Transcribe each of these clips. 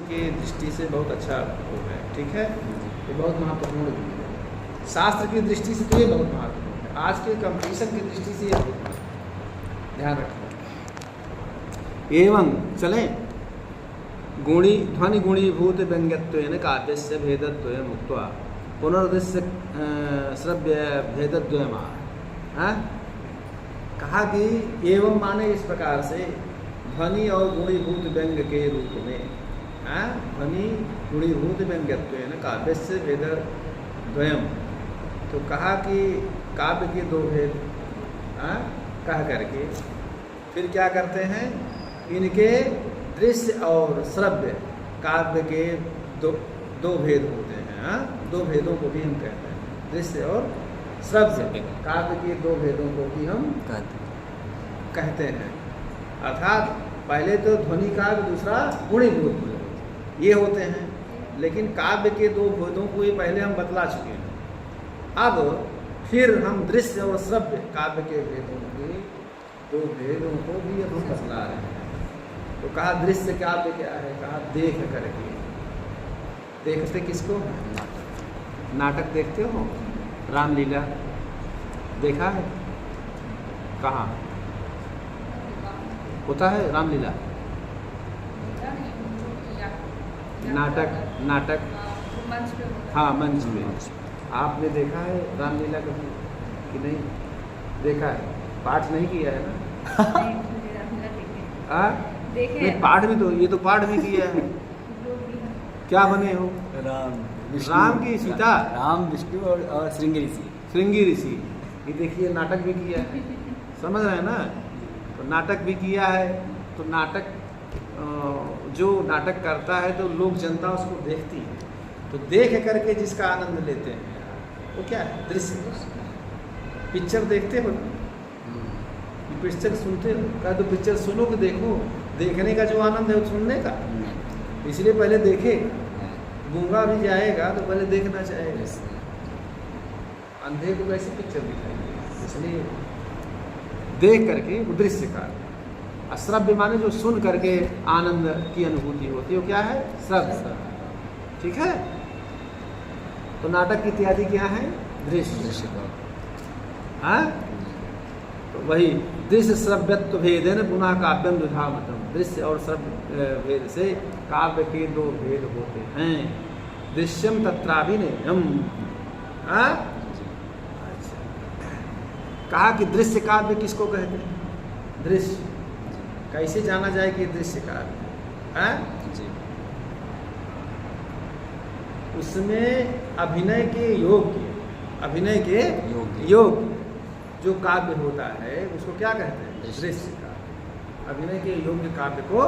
की दृष्टि से बहुत अच्छा वो है, ठीक है, ये बहुत महत्वपूर्ण भी है। शास्त्र की दृष्टि से तो ये बहुत महत्वपूर्ण है, आज के कंपटीशन की दृष्टि से ये बहुत महत्वपूर्ण, ध्यान रखना। एवं चलें, गुणी ध्वनि गुणीभूत व्यंग्यत्वेन काव्यस्य भेदद्वयम् उक्त्वा पुनरुद्देश्य श्रव्य भेदद्वयम्। कहा कि एवं माने इस प्रकार से ध्वनि और गुणीभूत व्यंग्य के रूप में, ध्वनि गुणीभूत व्यंग्यत्वेन काव्यस्य भेदद्वयम्, तो कहा कि काव्य के दो भेद कह करके फिर क्या करते हैं, इनके दृश्य और श्रव्य काव्य के दो भेद होते हैं, दो भेदों को भी हम कहते हैं, दृश्य और श्रव्य काव्य के दो भेदों को भी हम कहते हैं। अर्थात पहले तो ध्वनि काव्य, दूसरा गुणीभूत ये होते हैं, लेकिन काव्य के दो भेदों को ये पहले हम बतला चुके हैं। अब फिर हम दृश्य और श्रव्य काव्य के भेदों के दो भेदों को भी हम बतला रहे हैं। तो कहा दृश्य काव्य क्या है, कहा देख करके। देखते किसको? नाटक देखते हो, रामलीला देखा है? कहाँ होता है रामलीला? नाटक हाँ, मंच में। आपने देखा है रामलीला कभी कि नहीं देखा है? पाठ नहीं किया है ना? नहीं, पाठ भी तो, ये तो पाठ भी किया है। क्या बने हो? राम की सीता, राम विष्णु और श्रृंगी ऋषि। ये देखिए नाटक भी किया है, समझ रहे हैं ना? तो नाटक भी किया है, तो नाटक जो नाटक करता है तो लोग जनता उसको देखती है, तो देख करके जिसका आनंद लेते हैं वो क्या है? दृश्य। पिक्चर देखते हो ना, पिक्चर सुनते हो, क्या तो पिक्चर सुनो कि देखो, देखने का जो आनंद है वो सुनने का, इसलिए पहले देखे। गूंगा भी जाएगा तो पहले देखना चाहेगा, अंधे को कैसे पिक्चर दिखाएंगे, इसलिए देख करके वो दृश्य का। श्रव्य माने जो सुन करके आनंद की अनुभूति होती है, वो क्या है? श्रव्य, ठीक है। तो नाटक इत्यादि क्या है? दृश्य का। तो वही दृश्य श्रव्यत्व भेदेन पुनः काव्यम द्विधामतम, दृश्य और श्रव्य भेद से काव्य के दो भेद होते हैं। दृश्यम तत्राभिनयम। कहा कि दृश्य काव्य किसको कहते हैं? दृश्य। कैसे जाना जाए कि दृश्य काव्य है? उसमें अभिनय के योग्य, अभिनय के योग्य जो काव्य होता है उसको क्या कहते हैं? दृश्य काव्य। अभिनय के योग्य काव्य को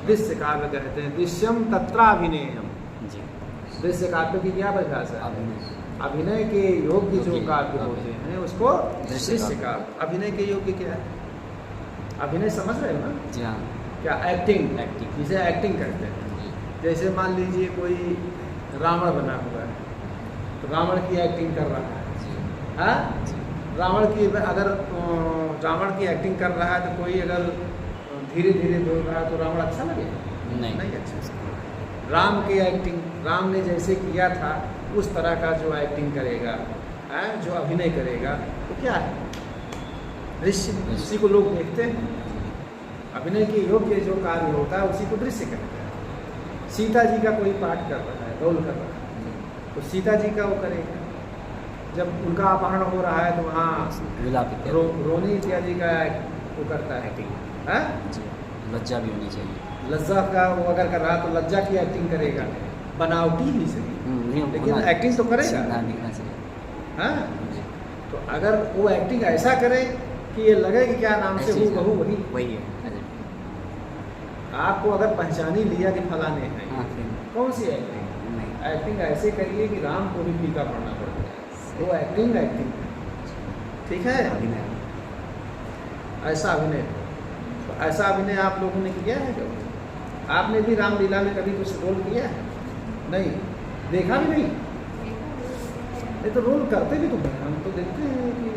दृश्य काव्य कहते हैं। दृश्यम तत्राभिनयम। दृश्य काव्य की क्या परिभाषा है? अभिनय के योग्य जो काव्य होते हैं उसको दृश्य काव्य। अभिनय के योग्य क्या है? अभिनय समझ रहे हो ना? जी हाँ। क्या? एक्टिंग। जिसे एक्टिंग कहते हैं। जैसे मान लीजिए कोई रावण बना हुआ है, तो रावण की एक्टिंग कर रहा है, रावण की अगर रावण की एक्टिंग कर रहा है तो कोई अगर धीरे धीरे बोल रहा है तो रावण अच्छा लगेगा? नहीं अच्छा। राम की एक्टिंग, राम ने जैसे किया था उस तरह का जो एक्टिंग करेगा, जो अभिनय करेगा, तो क्या है? दृश्य। उसी को लोग देखते हैं। अभिनय के योग्य जो कार्य होता है उसी को दृश्य कहते हैं। सीता जी का कोई पाठ कर रहा है, रोल कर रहा है, तो सीता जी का वो करेगा। जब उनका अपहरण हो रहा है तो वहाँ रोनी इत्यादि का वो करता है, लज्जा भी होनी चाहिए। लज्जा का वो अगर कर रहा तो लज्जा की एक्टिंग करेगा, बनावटी ही सही, लेकिन एक्टिंग तो करेगा। हाँ, तो अगर वो एक्टिंग ऐसा करे कि ये लगे कि क्या नाम से हूँ बहू वही है। आपको अगर पहचान ही लिया कि फलाने हैं, कौन सी एक्टिंग? एक्टिंग ऐसे करिए कि राम को भी फीका पड़ना पड़ता है, वो एक्टिंग। ठीक है, ऐसा अभिनय। तो ऐसा अभिनय आप लोगों ने किया है क्या? आपने भी रामलीला में कभी कुछ रोल किया है? नहीं, देखा भी नहीं। नहीं तो रोल करते भी तो हैं, हम तो देखते हैं कि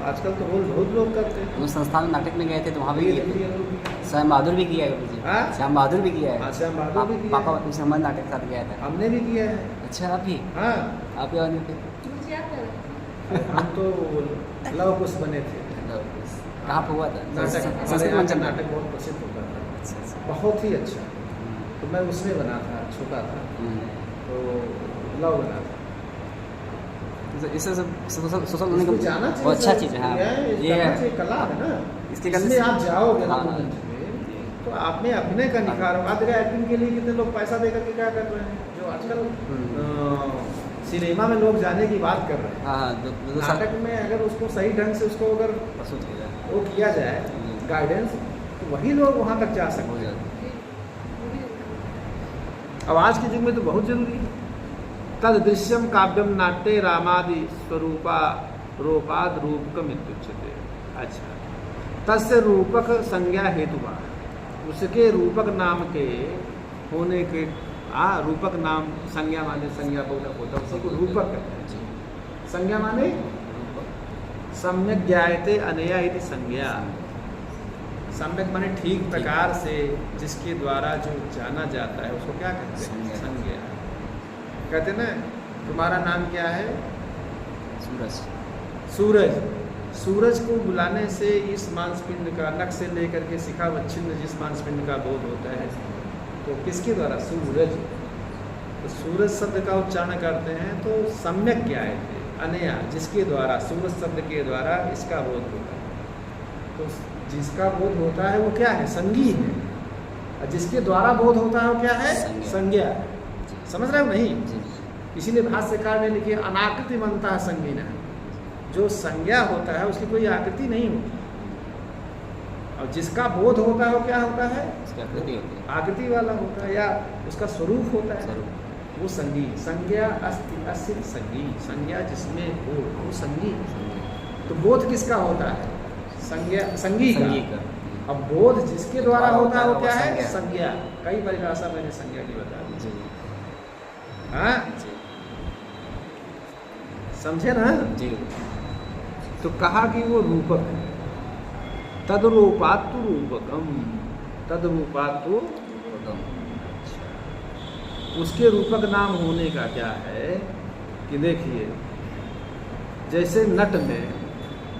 आजकल तो रोल बहुत लोग करते हैं। वो संस्थान में नाटक में गए थे तो वहाँ भी ये किए थे। देखिए लोग। श्याम बहादुर भी किया है गुरु जी। हाँ? श्याम बहादुर भी किया है। हाँ, श्याम बहादुर भी किया पापा है। तुमसे हमारे नाटक के साथ गया था। हमने भी किया है। अच्छा आप भी? हाँ, आप भी आने थे? हम तो लव कुश बने थे। कहाँ पे हुआ था? नाटक हमारे संस्कृत यहाँ का मंचन में? नाटक बहुत प्रसिद्ध होता था, अच्छा अच्छा। बहुत ही अच्छा। तो मैं उसमें बना था, छोटा था, तो लव बना था। इससे सब सोशल होने इसको का जाना वो चाहिए अच्छा सर, चीज़ है। हाँ ये ये करना है। चाहिए, कला है ना। इसके करने इसमें से- आप जाओगे ना हाँ, मंच में, तो आप में अभिनय का निखार होगा। आज एक्टिंग के लिए कितने लोग पैसा देकर के क्या कर रहे हैं, जो आजकल सिनेमा में लोग जाने की बात कर रहे हैं। हाँ हाँ दो साल नाटक में अगर उसको सही ढंग से उसको अगर प्रस्तुत किया जाए वो किया जाए, गाइडेंस, तो वही लोग वहाँ तक जा हो सकते हैं। जाता अब आज के युग में तो बहुत जरूरी है। तद दृश्यम काव्यम नाट्य रामादि स्वरूपा रूपाद रूपकम इत्युच्यते। अच्छा, तस्य रूपक संज्ञा हेतुवा, उसके रूपक नाम के होने के रूपक नाम, संज्ञा माने संज्ञा बहुलक होता है, उसी को रूपक कहते हैं। जी। संज्ञा माने सम्यक ज्ञायते अनया इति संज्ञा। सम्यक माने ठीक प्रकार से, जिसके द्वारा जो जाना जाता है उसको क्या कहते हैं? संज्ञा। कहते हैं ना, तुम्हारा नाम क्या है? सूरज। सूरज। सूरज को बुलाने से इस मांसपिंड का, नख से लेकर के शिखावच्छिन्न जिस मांसपिंड का बोध होता है, तो किसके द्वारा? सूरज। तो सूरज शब्द का उच्चारण करते हैं तो सम्यक क्या है? अनया, जिसके द्वारा, सूरज शब्द के द्वारा इसका बोध होता है। तो जिसका बोध होता है वो क्या है? संगी है। और जिसके द्वारा बोध होता है वो क्या है? संज्ञा। समझ रहे हो नहीं? जी। इसीलिए भाष्यकार ने लिखे अनाकृति मनता संगीना। जो संज्ञा होता है उसकी कोई आकृति नहीं होती, और जिसका बोध होता है वो क्या होता है? उसकी आकृति होती है। आकृति वाला होता है, या उसका स्वरूप होता है, स्वरूप। वो संगी। संज्ञा अस्ति अस्य संगी, संज्ञा जिसमें हो वो संगी। तो बोध किसका होता है? संज्ञा, संगी का। अब बोध जिसके द्वारा होता है वो क्या है? संज्ञा। कई परिभाषा मैंने संज्ञा की बता दी। जी हाँ, जी समझे ना? जी। तो कहा कि वो रूपक है। तद्रूपात्तु रूपकम, तद्रूपात्तु, उसके रूपक नाम होने का क्या है कि देखिए, जैसे नट में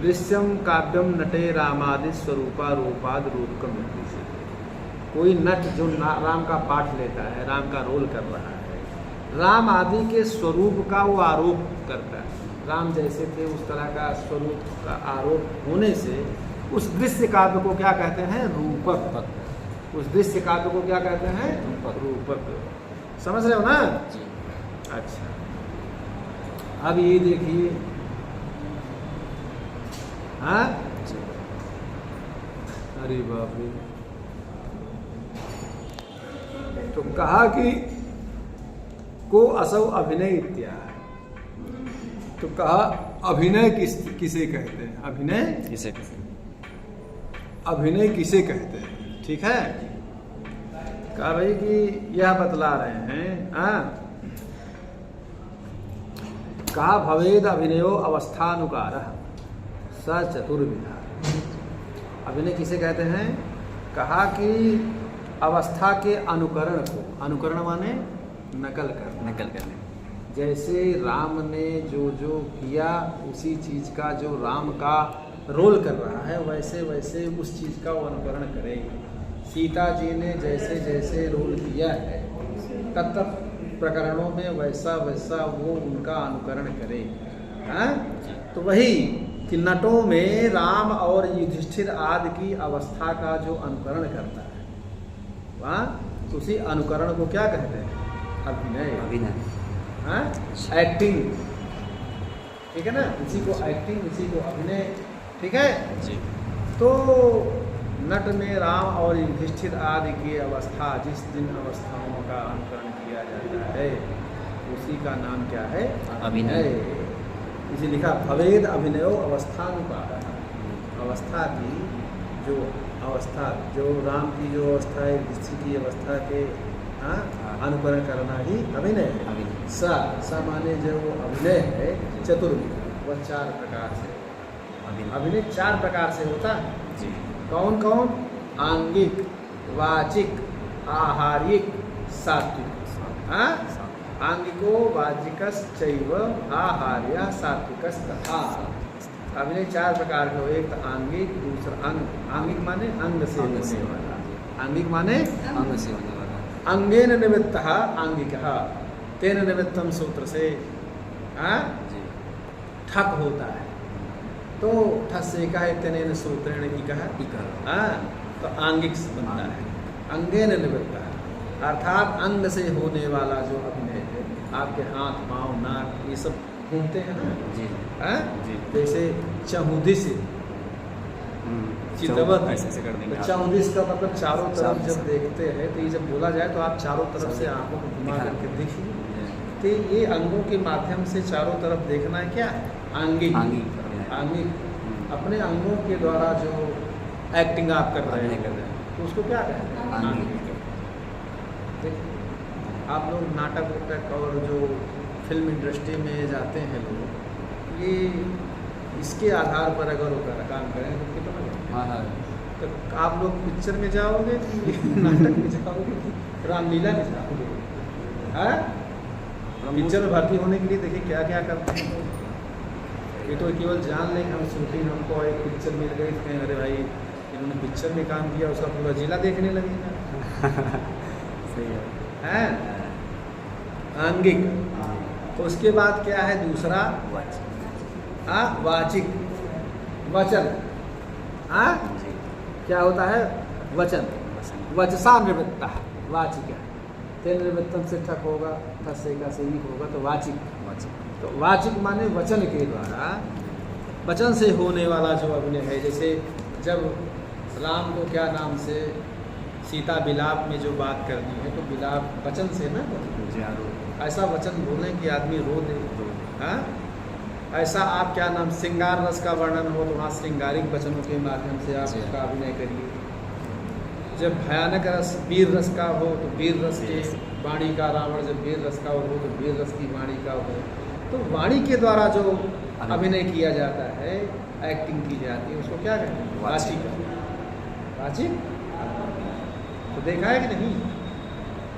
दृश्यम काव्यम नटे रामादि स्वरूपा रूपाद रूपकम, कोई नट जो राम का पाठ लेता है, राम का रोल कर रहा है, राम आदि के स्वरूप का वो आरोप करता है। राम जैसे थे उस तरह का स्वरूप का आरोप होने से उस दृश्य काव्य को क्या कहते हैं? रूपक। उस दृश्य काव्य को क्या कहते हैं? रूपक। समझ रहे हो ना? जी। अच्छा, अब ये देखिए, हाँ, अरे बाप रे, तो कहा कि को असौ अभिनय इत्यादि। तो कहा अभिनय किसे कहते हैं? अभिनय किसे अभिनय किसे कहते हैं? ठीक है, कहा भाई कि यह बतला रहे हैं। कहा भवेद अभिनयो अवस्थानुकार स चतुर्विधा। अभिनय किसे कहते हैं? कहा कि अवस्था के अनुकरण को, अनुकरण माने नकल करने। जैसे राम ने जो जो किया उसी चीज का जो राम का रोल कर रहा है, वैसे वैसे उस चीज का वो अनुकरण करे। सीता जी ने जैसे जैसे रोल किया है तब प्रकरणों में वैसा वैसा वो उनका अनुकरण करे। हाँ, तो वही कि नटों में राम और युधिष्ठिर आदि की अवस्था का जो अनुकरण करता है, वहाँ उसी अनुकरण को क्या कहते हैं? अभिनय। हाँ, एक्टिंग। ठीक है ना? उसी को एक्टिंग, उसी को अभिनय। ठीक है जी। तो नट में राम और युधिष्ठिर आदि की अवस्था, जिस जिन अवस्थाओं का अनुकरण किया जाता है उसी का नाम क्या है? अभिनय। इसे लिखा भवेद अभिनयो अवस्थानुकार। अवस्था की जो अवस्था, जो राम की जो अवस्था है, युधिष्ठिर की अवस्था के अनुकरण करना ही अभिनय है। स माने जो अभिनय है चतुर्विध, वह 4 प्रकार से अभिनय 4 प्रकार से होता है। जी। कौन कौन? आंगिक, वाचिक, आहारिक, सात्विक। हाँ, आंगिको वाचिकश्चैव आहार्य सात्विकस्तथा। अभिनय 4 प्रकार के हो। एक तो आंगिक, दूसरा अंग। आंगिक माने अंग से होने वाला। आंगिक माने अंग से होने वाला। अंगेन निमित्तः आंगिकः, तेन निमित्तम सूत्र से जी। ठक होता है। तो ठस से का है तेन सूत्रेण इकः। तो आंगिक बनता है। अंगेन निमित्तः अर्थात अंग से होने वाला जो अभिनय है, आपके हाथ, पाँव, नाक, ये सब घूमते हैं ना जी। जी। जैसे चहुदिस, चितवत, ऐसे कर देंगे तो आप। चहुदिस का मतलब चारों तरफ चारों जब देखते हैं, तो ये जब बोला जाए तो आप चारों तरफ से आंखों को घुमा करके देखिए। तो ये अंगों के माध्यम से चारों तरफ देखना है। क्या? आंगिक। आंगिक अपने अंगों के द्वारा जो एक्टिंग आप कर रहे हैं, तो उसको क्या कहते हैं? आंगिक। आप लोग नाटक वाटक और जो फिल्म इंडस्ट्री में जाते हैं लोग, ये इसके आधार पर अगर वो काम करें तो कितना तो आप लोग पिक्चर में जाओगे कि नाटक में जाओगे कि रामलीला में जाओगे? हाँ, पिक्चर में भर्ती होने के लिए देखिए क्या क्या करते हैं। ये तो केवल जान लें कि हम शूटिंग, हमको एक पिक्चर मिल गई, तो कहें अरे भाई इन्होंने पिक्चर में काम किया, उसका पूरा जिला देखने लगेगा। सही है आंगिक। तो उसके बाद क्या है दूसरा? वाचिक, वचन। हाँ, क्या होता है? वचन। वचसा निवृत्ता वाचिक है। तेन निवृत्तम से ठक होगा, ठसे का से ही होगा, तो वाचिक। तो वाचिक माने वचन के द्वारा, वचन से होने वाला जो अभिनय है। जैसे जब राम को क्या नाम से सीता विलाप में जो बात करनी है, तो विलाप वचन से ना, ऐसा वचन बोलें कि आदमी रो दे। हाँ, ऐसा आप क्या नाम श्रृंगार रस का वर्णन हो, तो वहाँ श्रृंगारिक वचनों के माध्यम से आप उसका अभिनय करिए। जब भयानक रस वीर रस का हो, तो वीर रस के वाणी का रावण, जब वीर रस का हो तो वीर रस की वाणी का हो। तो वाणी के द्वारा जो अभिनय किया जाता है, एक्टिंग की जाती है, उसको क्या कहते हैं? वाचिक। वाचिक तो देखा है कि नहीं?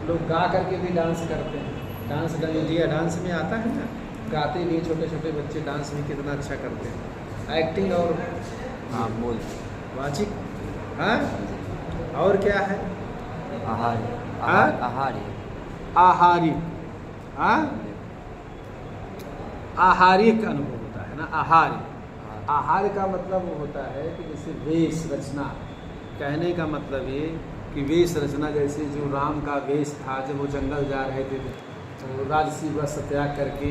लोग गा करके भी डांस करते हैं। डांस इंडिया डांस में आता है ना, गाते भी छोटे छोटे बच्चे, डांस भी कितना अच्छा करते हैं। एक्टिंग और बोल वाचिक। हाँ, और क्या है? आहारी। हाँ, आहारिक अनुभव होता है ना। आहार का मतलब वो होता है कि जैसे वेश रचना। कहने का मतलब ये कि वेश रचना, जैसे जो राम का वेश था, जब वो जंगल जा रहे थे तो राजसी वस्त्र त्याग करके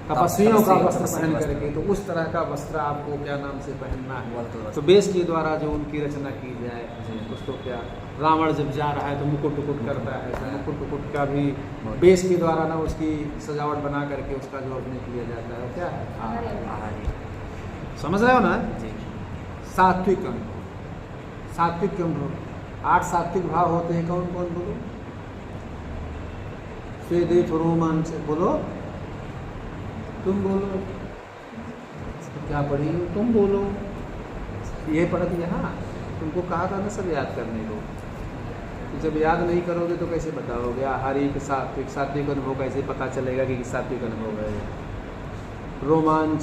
तपस्वियों का वस्त्र पहन करके, तो उस तरह का वस्त्र आपको क्या नाम से पहनना है। तो वेश के द्वारा जो उनकी रचना की जाए, उसको क्या, रावण जब जा रहा है तो मुकुट टुकुट करता है, तो मुकुट टुकुट का भी वेश के द्वारा ना उसकी सजावट बना करके उसका जो अभिनय किया जाता है, क्या है? समझ रहे हो ना? सात्विक अनुभव। सात्विक अनुभव 8 सात्विक भाव होते हैं। कौन कौन? बोलो। स्वेदेश रोमांच। बोलो, तुम बोलो। क्या पढ़ी हो? तुम बोलो। ये पढ़ दिया। हाँ, तुमको कहा था ना सब याद करने को। तो जब याद नहीं करोगे तो कैसे बताओगे? आहारिक, सात्विक। सात्विक अनुभव कैसे पता चलेगा कि सात्विक अनुभव है? रोमांच,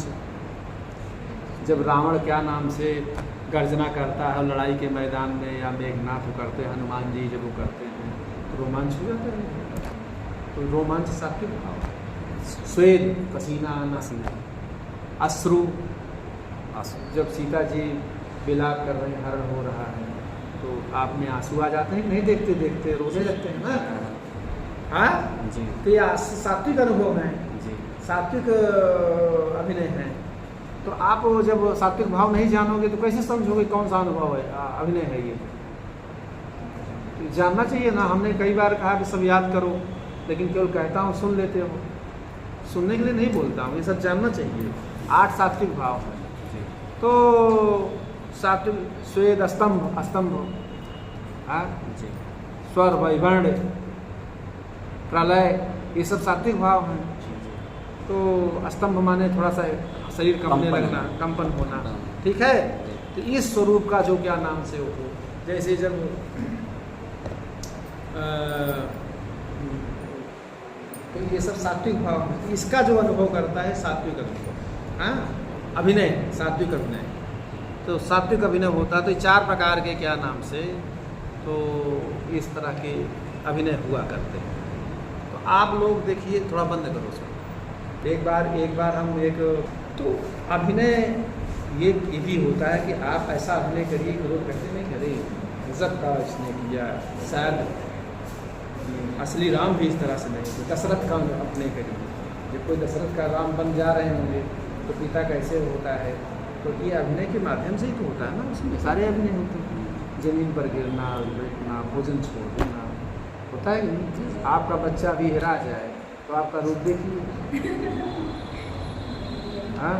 जब रावण क्या नाम से गर्जना करता है लड़ाई के मैदान में, या मेघनाथ करते हैं, हनुमान जी जब वो करते हैं, तो रोमांच हो जाता है। तो रोमांच सात्विक भाव। स्वेद, पसीना आना। अश्रु, जब सीता जी विलाप कर रहे हैं, हरण हो रहा है, तो आप में आंसू आ जाते हैं? नहीं, देखते देखते रोने लगते हैं ना। हाँ जी। तो ये सात्विक अनुभव है, सात्विक अभिनय है। तो आप जब सात्विक भाव नहीं जानोगे तो कैसे समझोगे कौन सा अनुभव है, अभिनय है ये? तो जानना चाहिए ना। हमने कई बार कहा कि सब याद करो, लेकिन केवल कहता हूँ, सुन लेते हो। सुनने के लिए नहीं बोलता हूँ, ये सब जानना चाहिए। 8 सात्विक भाव है। तो सात्विक स्वेद, स्तंभ, स्वर, वैवर्ण, प्रलय, ये सब सात्विक भाव हैं। तो स्तंभ माने थोड़ा सा शरीर कंपने कंपन। लगना, कंपन होना, हाँ। ठीक है। तो इस स्वरूप का जो क्या नाम से हो, जैसे जब तो ये सब सात्विक भाव में, इसका जो अनुभव करता है सात्विक अनुभव, हाँ, अभिनय, सात्विक अभिनय। तो सात्विक अभिनय होता तो 4 प्रकार के क्या नाम से, तो इस तरह के अभिनय हुआ करते हैं। तो आप लोग देखिए, थोड़ा बंद करो उसको। एक बार हम एक, तो अभिनय ये भी होता है कि आप ऐसा अभिनय करिए कि लोग कहते नहीं करे गजब का इसने किया, शायद असली राम भी इस तरह से नहीं, तो दशरथ का अपने करिए। जब कोई दशरथ का राम बन जा रहे होंगे तो पिता कैसे होता है, तो ये अभिनय के माध्यम से ही तो होता है ना, उसमें सारे अभिनय होते हैं। ज़मीन पर गिरना, बैठना, भोजन छोड़ देना, होता है कि नहीं? आपका बच्चा भी हेरा जाए तो आपका रूप देखिए। हाँ,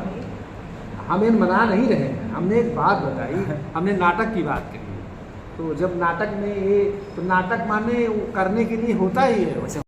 हम इन मना नहीं रहे हैं, हमने एक बात बताई, हमने नाटक की बात कही। तो जब नाटक में ये, तो नाटक माने करने के लिए होता ही है।